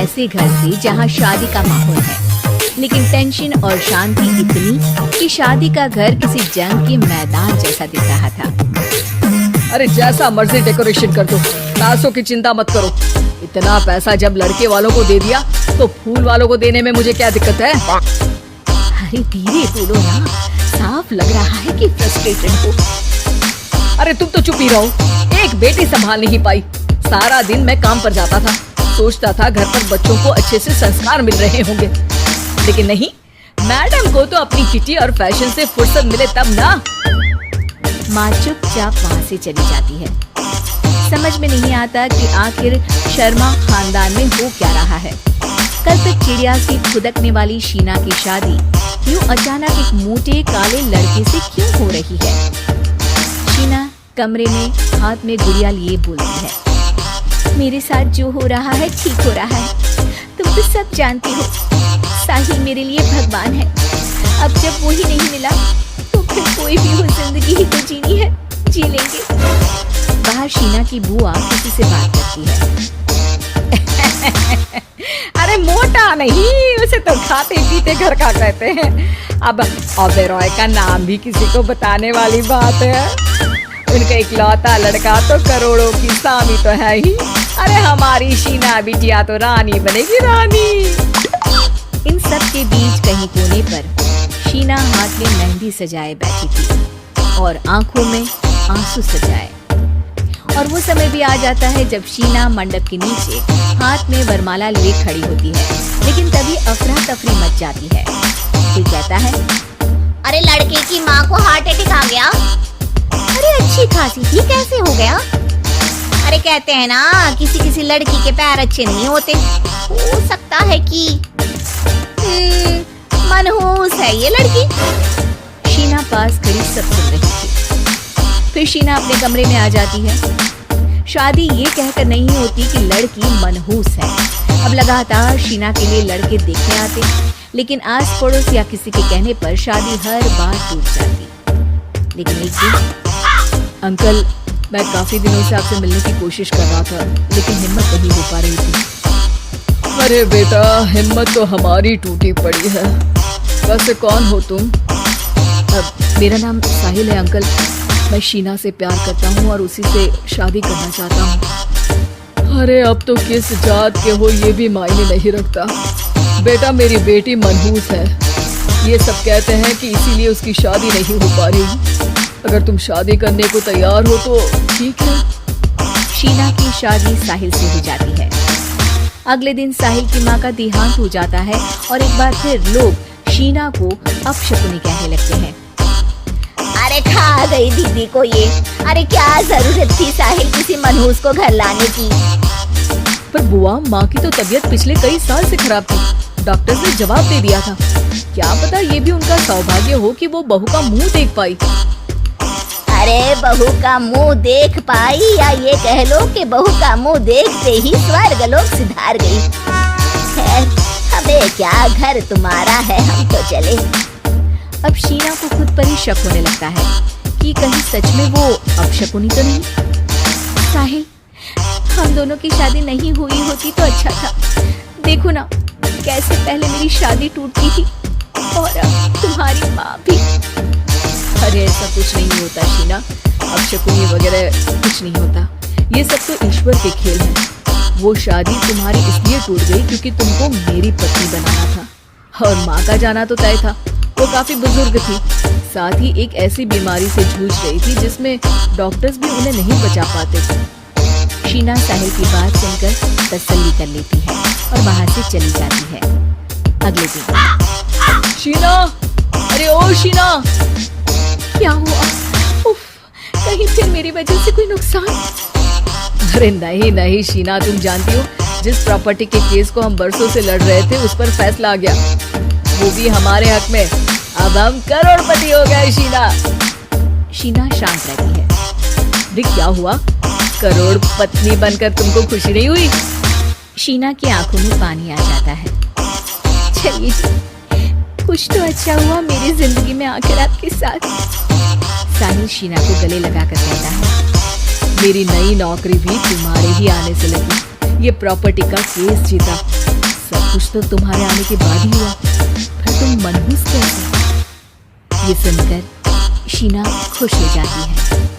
ऐसे घर से जहाँ शादी का माहौल है, लेकिन टेंशन और शांति इतनी कि शादी का घर किसी जंग के मैदान जैसा दिख रहा था। अरे जैसा मर्जी डेकोरेशन कर दो, पैसों की चिंता मत करो। इतना पैसा जब लड़के वालों को दे दिया तो फूल वालों को देने में मुझे क्या दिक्कत है? अरे धीरे बोलो ना, साफ लग रहा है कि फ्रस्ट्रेटेड हो। अरे तुम तो चुप ही रहो, एक बेटी संभाल नहीं पाई। सारा दिन मैं काम पर जाता था, सोचता था घर पर बच्चों को अच्छे से संस्कार मिल रहे होंगे, लेकिन नहीं, मैडम को तो अपनी किटी और फैशन से फुर्सत मिले तब ना। माँ चुपचाप वहाँ से चली जाती है। समझ में नहीं आता कि आखिर शर्मा खानदान में हो क्या रहा है। कल तक चिड़िया सी खुदकने वाली शीना की शादी यूं अचानक एक मोटे काले लड़के से क्यों हो रही है? शीना कमरे में हाथ में गुड़िया लिए बोलती है, मेरे साथ जो हो रहा है ठीक हो रहा है। तुम तो सब जानती हो, साहिल मेरे लिए भगवान है। अब जब वो ही नहीं मिला तो फिर कोई भी हो, जिंदगी ही तो जीनी है, जी लेंगे। बाहर शीना की बुआ किसी से बात करती है। अरे मोटा नहीं, उसे तो खाते पीते घर का कहते हैं। अब ओबेरॉय का नाम भी किसी को बताने वाली बात है। उनका इकलौता लड़का तो करोड़ों की स्वामी तो है ही। अरे हमारी शीना बिटिया तो रानी बनेगी, रानी। इन सब के बीच कहीं कोने पर शीना हाथ में मेहंदी सजाए बैठी थी और आंखों में आंसू सजाए। और वो समय भी आ जाता है जब शीना मंडप के नीचे हाथ में वरमाला लिए खड़ी होती है, लेकिन तभी अफरा तफरी मच जाती है। कोई कहता है, अरे लड़के की माँ को हार्ट अटैक आ गया। अरे अच्छी खासी थी, कैसे हो गया? अरे कहते हैं ना, किसी किसी लड़की के पैर अच्छे नहीं होते। हो सकता है कि मनहूस है ये लड़की। शीना पास खड़ी सब सुन रही थी। फिर शीना अपने कमरे में आ जाती है। शादी ये कहकर नहीं होती कि लड़की मनहूस है। अब लगातार शीना के लिए लड़के देखने आते, लेकिन आस पड़ोस या किसी के कहने पर शादी हर बार टूट जाती। लेकिन एक दिन, अंकल, मैं काफी दिनों से आपसे मिलने की कोशिश कर रहा था, लेकिन हिम्मत नहीं हो पा रही थी। अरे बेटा, हिम्मत तो हमारी टूटी पड़ी है। वैसे कौन हो तुम? मेरा नाम साहिल है अंकल। मैं शीना से प्यार करता हूँ और उसी से शादी करना चाहता हूँ। अरे अब तो किस जात के हो ये भी मायने नहीं रखता। बेटा, मेरी बेटी मनहूस है। ये सब कहते हैं कि इसीलिए उसकी शादी नहीं हो पा रही। अगर तुम शादी करने को तैयार हो तो ठीक है। शीना की शादी साहिल से हो जाती है। अगले दिन साहिल की माँ का देहांत हो जाता है और एक बार फिर लोग शीना को अपशकुनी कहने लगते हैं। अरे खा गई दीदी को ये। अरे क्या जरूरत थी साहिल किसी मनहूस को घर लाने की? पर बुआ, माँ की तो तबीयत पिछले कई साल से खराब थी। डॉक्टर्स ने जवाब दे दिया था। क्या पता ये भी उनका सौभाग्य हो कि वो बहू का मुंह देख पाई। अरे बहू का मुंह देख पाई, या ये कह लो कि बहू का मुंह देखते ही स्वर्ग लोक सिधार गई। खैर, हमें क्या, घर तुम्हारा है, हम तो चले। अब शीना को खुद पर ही शक होने लगता है कि कहीं सच में वो अपशकुनी तो नहीं। साहिल, हम दोनों की शादी नहीं हुई होती तो अच्छा था। देखो ना, कैसे पहले मेरी शादी टूटती थी और अब तुम्हारी माँ भी। अरे ऐसा कुछ नहीं होता शीना, अपशकुनी वगैरह कुछ नहीं होता। ये सब तो ईश्वर के खेल है। वो शादी तुम्हारी इसलिए टूट गई क्योंकि तुमको मेरी पत्नी बनाना था और माँ का जाना तो तय था। वो काफी बुजुर्ग थी, साथ ही एक ऐसी बीमारी से जूझ रही थी जिसमें डॉक्टर्स भी उन्हें नहीं बचा पाते थे। शीना साहिल की बात सुनकर तसल्ली कर लेती है और वहाँ से चली जाती है। अगले दिन, शीना, अरे ओ शीना, क्या हुआ? उफ, कहीं फिर मेरी वजह से कोई नुकसान? अरे नहीं नहीं शीना, तुम जानती हो, जिस प्रॉपर्टी के केस को हम बरसों से लड़ रहे थे उस पर फैसला आ गया, वो भी हमारे हक में। अब हम करोड़पति हो गए शीना। शीना शांत रहती है। देख क्या हुआ, करोड़ पत्नी बनकर तुमको खुशी नहीं हुई? शीना की आंखों में पानी आ जाता है। चलिए जी, कुछ तो अच्छा हुआ मेरी जिंदगी में आकर आपके साथ। साहिल शीना को गले लगाकर कहता है, मेरी नई नौकरी भी तुम्हारे ही आने से लगी। ये प्रॉपर्टी का केस जीता सब कुछ तो तुम्हारे आने के बाद ही हुआ, फिर तुम मनहूस कैसे? ये सुनकर शीना खुश हो जाती है।